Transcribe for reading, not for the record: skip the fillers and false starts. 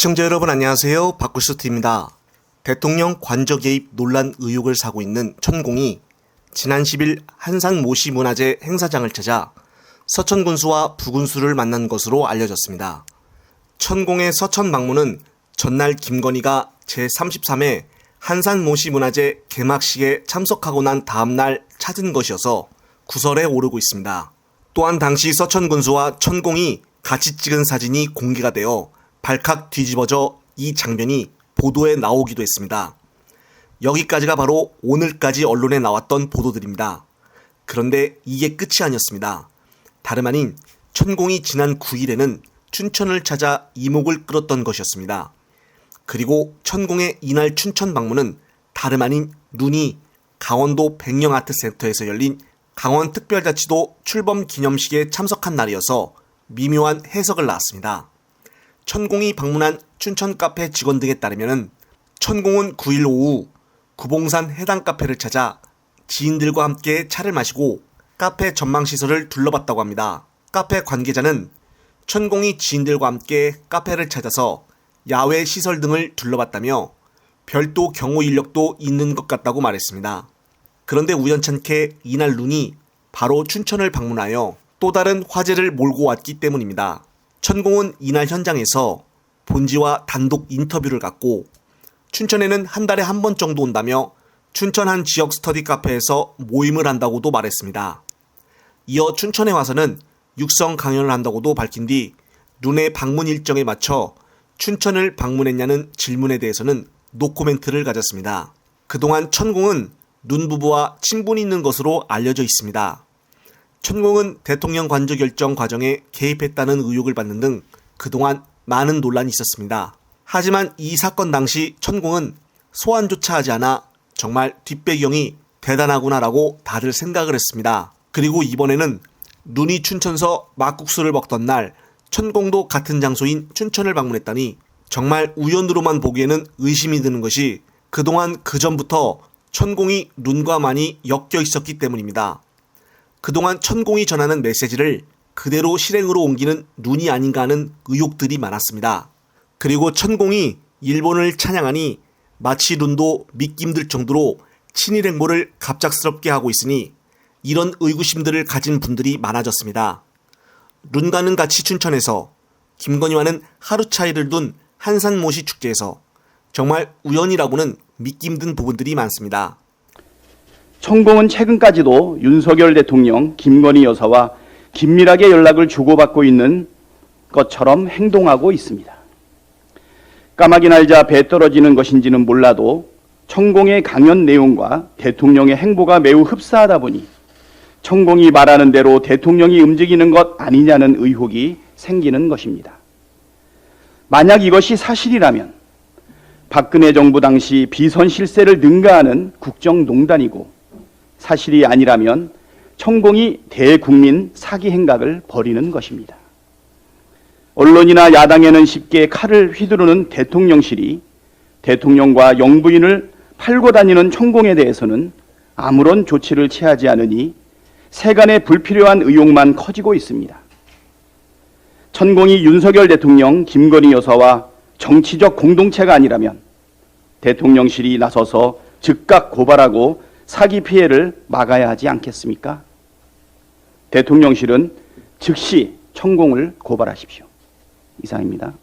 시청자 여러분 안녕하세요. 박구슈트입니다. 대통령 관저 개입 논란 의혹을 사고 있는 천공이 지난 10일 한산 모시 문화재 행사장을 찾아 서천 군수와 부군수를 만난 것으로 알려졌습니다. 천공의 서천 방문은 전날 김건희가 제33회 한산 모시 문화재 개막식에 참석하고 난 다음날 찾은 것이어서 구설에 오르고 있습니다. 또한 당시 서천 군수와 천공이 같이 찍은 사진이 공개가 되어 발칵 뒤집어져 이 장면이 보도에 나오기도 했습니다. 여기까지가 바로 오늘까지 언론에 나왔던 보도들입니다. 그런데 이게 끝이 아니었습니다. 다름 아닌 천공이 지난 9일에는 춘천을 찾아 이목을 끌었던 것이었습니다. 그리고 천공의 이날 춘천 방문은 다름 아닌 눈이 강원도 백령아트센터에서 열린 강원특별자치도 출범 기념식에 참석한 날이어서 미묘한 해석을 낳았습니다. 천공이 방문한 춘천 카페 직원 등에 따르면 천공은 9일 오후 구봉산 해당 카페를 찾아 지인들과 함께 차를 마시고 카페 전망시설을 둘러봤다고 합니다. 카페 관계자는 천공이 지인들과 함께 카페를 찾아서 야외 시설 등을 둘러봤다며 별도 경호 인력도 있는 것 같다고 말했습니다. 그런데 우연찮게 이날 눈이 바로 춘천을 방문하여 또 다른 화제를 몰고 왔기 때문입니다. 천공은 이날 현장에서 본지와 단독 인터뷰를 갖고 춘천에는 한 달에 한 번 정도 온다며 춘천 한 지역 스터디 카페에서 모임을 한다고도 말했습니다. 이어 춘천에 와서는 육성 강연을 한다고도 밝힌 뒤 눈의 방문 일정에 맞춰 춘천을 방문했냐는 질문에 대해서는 노코멘트를 가졌습니다. 그동안 천공은 눈 부부와 친분이 있는 것으로 알려져 있습니다. 천공은 대통령 관저 결정 과정에 개입했다는 의혹을 받는 등 그동안 많은 논란이 있었습니다. 하지만 이 사건 당시 천공은 소환조차 하지 않아 정말 뒷배경이 대단하구나라고 다들 생각을 했습니다. 그리고 이번에는 눈이 춘천서 막국수를 먹던 날 천공도 같은 장소인 춘천을 방문했다니 정말 우연으로만 보기에는 의심이 드는 것이 그동안 그전부터 천공이 눈과 많이 엮여 있었기 때문입니다. 그동안 천공이 전하는 메시지를 그대로 실행으로 옮기는 눈이 아닌가 하는 의혹들이 많았습니다. 그리고 천공이 일본을 찬양하니 마치 눈도 믿기 힘들 정도로 친일 행보를 갑작스럽게 하고 있으니 이런 의구심들을 가진 분들이 많아졌습니다. 눈과는 같이 춘천에서 김건희와는 하루 차이를 둔 한산모시 축제에서 정말 우연이라고는 믿기 힘든 부분들이 많습니다. 천공은 최근까지도 윤석열 대통령, 김건희 여사와 긴밀하게 연락을 주고받고 있는 것처럼 행동하고 있습니다. 까마귀 날자 배 떨어지는 것인지는 몰라도 천공의 강연 내용과 대통령의 행보가 매우 흡사하다 보니 천공이 말하는 대로 대통령이 움직이는 것 아니냐는 의혹이 생기는 것입니다. 만약 이것이 사실이라면 박근혜 정부 당시 비선 실세를 능가하는 국정농단이고 사실이 아니라면 천공이 대국민 사기 행각을 벌이는 것입니다. 언론이나 야당에는 쉽게 칼을 휘두르는 대통령실이 대통령과 영부인을 팔고 다니는 천공에 대해서는 아무런 조치를 취하지 않으니 세간의 불필요한 의혹만 커지고 있습니다. 천공이 윤석열 대통령, 김건희 여사와 정치적 공동체가 아니라면 대통령실이 나서서 즉각 고발하고 사기 피해를 막아야 하지 않겠습니까? 대통령실은 즉시 천공을 고발하십시오. 이상입니다.